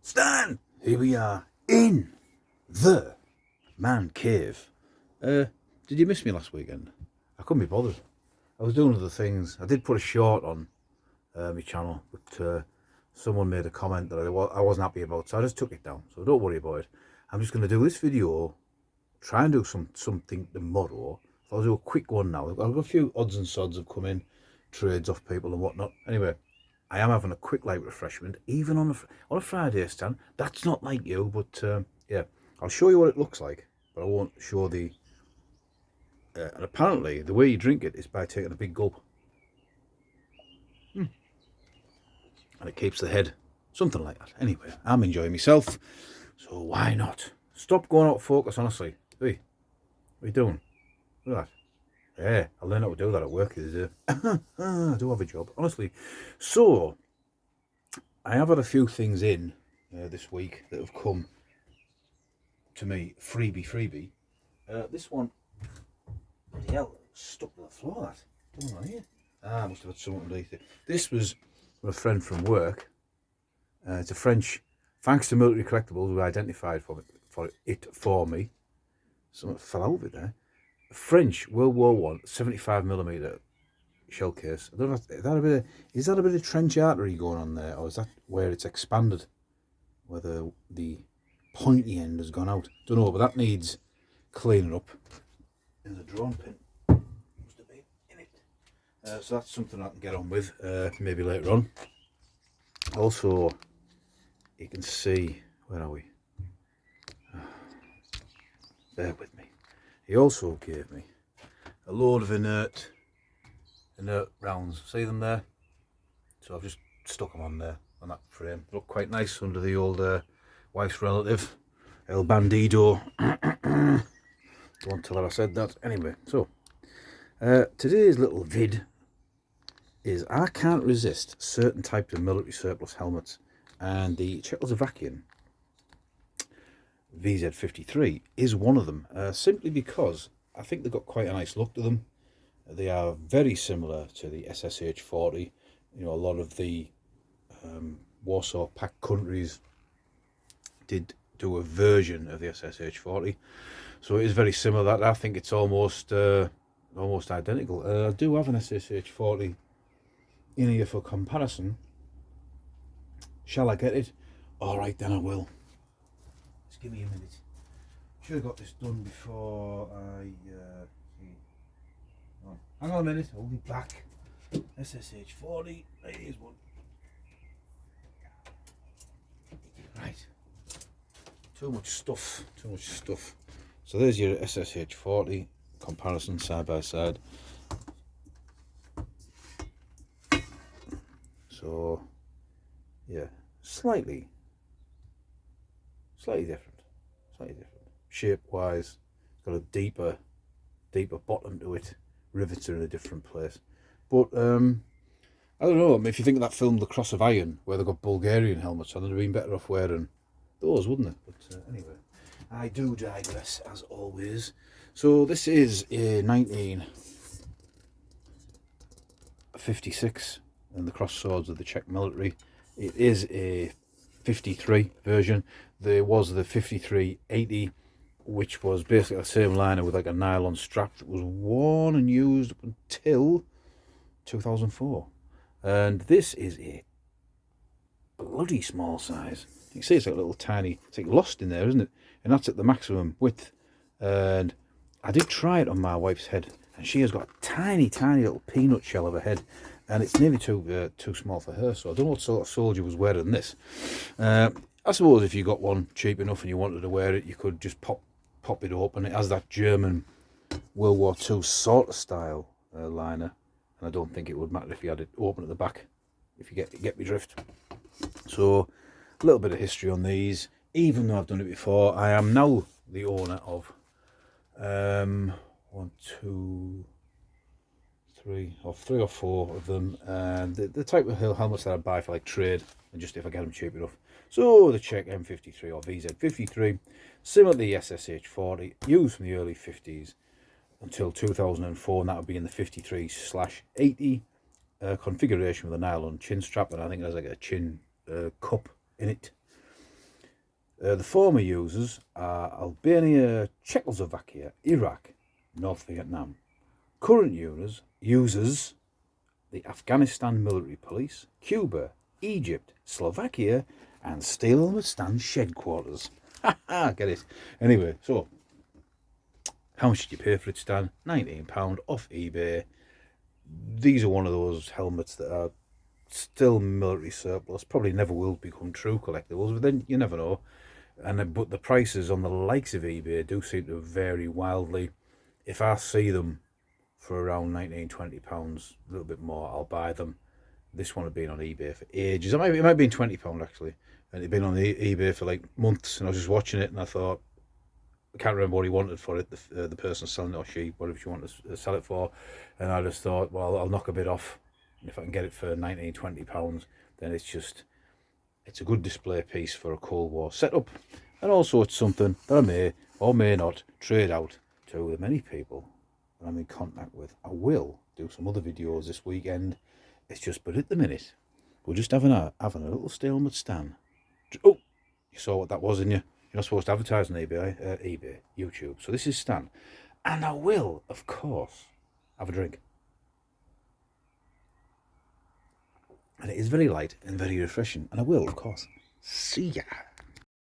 Stan! Here we are in the man cave. Did you miss me last weekend? I couldn't be bothered. I was doing other things. I did put a short on my channel, but someone made a comment that I wasn't happy about, so I just took it down. So don't worry about it. I'm just going to do this video, try and do something tomorrow. So I'll do a quick one now. I've got a few odds and sods have come in, trades off people and whatnot. Anyway, I am having a quick light refreshment, even on a Friday, Stan. That's not like you, but yeah, I'll show you what it looks like, but I won't show the... and apparently, the way you drink it is by taking a big gulp. And it keeps the head, something like that. Anyway, I'm enjoying myself, so why not? Stop going out of focus, honestly. Hey, what are you doing? Look at that. Yeah, I learned how to do that at work the other day. I do have a job, honestly. So, I have had a few things in this week that have come to me, freebie. This one, bloody hell, stuck to the floor, that. What's going on here? I must have had something underneath it. This was from a friend from work. It's a French, thanks to Military Collectibles, who identified it for me. Something fell out of it there. French World War I 75mm shell case. I don't know, is that a bit of trench artery going on there, or is that where it's expanded, whether the pointy end has gone out? Don't know, but that needs cleaning up. There's a drone pin, must have been in it. So that's something I can get on with maybe later on. Also, you can see, where are we? Bear with me. He also gave me a load of inert rounds. See them there? So I've just stuck them on there, on that frame. Look quite nice under the old wife's relative, El Bandido. Don't tell her I said that. Anyway, so today's little vid is I can't resist certain types of military surplus helmets, and the Czechoslovakian VZ53 is one of them, simply because I think they've got quite a nice look to them. They are very similar to the SSH-40. You know, a lot of the Warsaw Pact countries did do a version of the SSH-40, so it is very similar. That I think it's almost identical. I do have an SSH-40 in here for comparison. Shall I get it? All right, then I will. Give me a minute. Should have got this done before I see. Oh, hang on a minute, hold me back. SSH-40, here's one. Right. Too much stuff. So there's your SSH-40 comparison side by side. So yeah, slightly different. Shape wise, got a deeper bottom to it. Rivets are in a different place. But I don't know. I mean, if you think of that film The Cross of Iron, where they got Bulgarian helmets, I'd have been better off wearing those, wouldn't it? But anyway, I do digress as always. So this is a 1956 and the cross swords of the Czech military. It is a 53 version. There was the 5380, which was basically the same liner with like a nylon strap that was worn and used up until 2004. And this is a bloody small size. You can see it's like a little tiny, it's like lost in there, isn't it? And that's at the maximum width. And I did try it on my wife's head, and she has got a tiny little peanut shell of a head, and it's nearly too small for her. So I don't know what sort of soldier was wearing this. I suppose if you got one cheap enough and you wanted to wear it, you could just pop it open. It has that German World War II sort of style liner, and I don't think it would matter if you had it open at the back, if you get me drift. So a little bit of history on these. Even though I've done it before, I am now the owner of 1, 2, 3 or 4 of them, and the type of helmets that I buy for like trade, and just if I get them cheap enough. So the Czech M53 or VZ53, similar to the SSH-40, used from the early 50s until 2004, and that would be in the 53/80 configuration with a nylon chin strap, and I think there's like a chin cup in it. The former users are Albania, Czechoslovakia, Iraq, North Vietnam. Current users the Afghanistan Military Police, Cuba, Egypt, Slovakia, and Steel Helmet Stand Shed Quarters. Ha! Get it? Anyway, so how much did you pay for it, Stan? £19 off eBay. These are one of those helmets that are still military surplus. Probably never will become true collectibles, but then you never know. But the prices on the likes of eBay do seem to vary wildly. If I see them for around £19-20, a little bit more, I'll buy them. This one had been on eBay for ages. It might have been £20 actually, and it'd been on eBay for like months. And I was just watching it, and I thought, I can't remember what he wanted for it. The person selling it, or she, whatever she wanted to sell it for, and I just thought, well, I'll knock a bit off. If I can get it for £19-20, then it's a good display piece for a Cold War setup, and also it's something that I may or may not trade out to the many people that I'm in contact with. I will do some other videos this weekend. It's just, but at the minute, we're just having a little stalemate stand. Oh, you saw what that was, didn't you? You're not supposed to advertise on eBay, YouTube. So this is Stan, and I will, of course, have a drink. And it is very light and very refreshing, and I will, of course, see ya.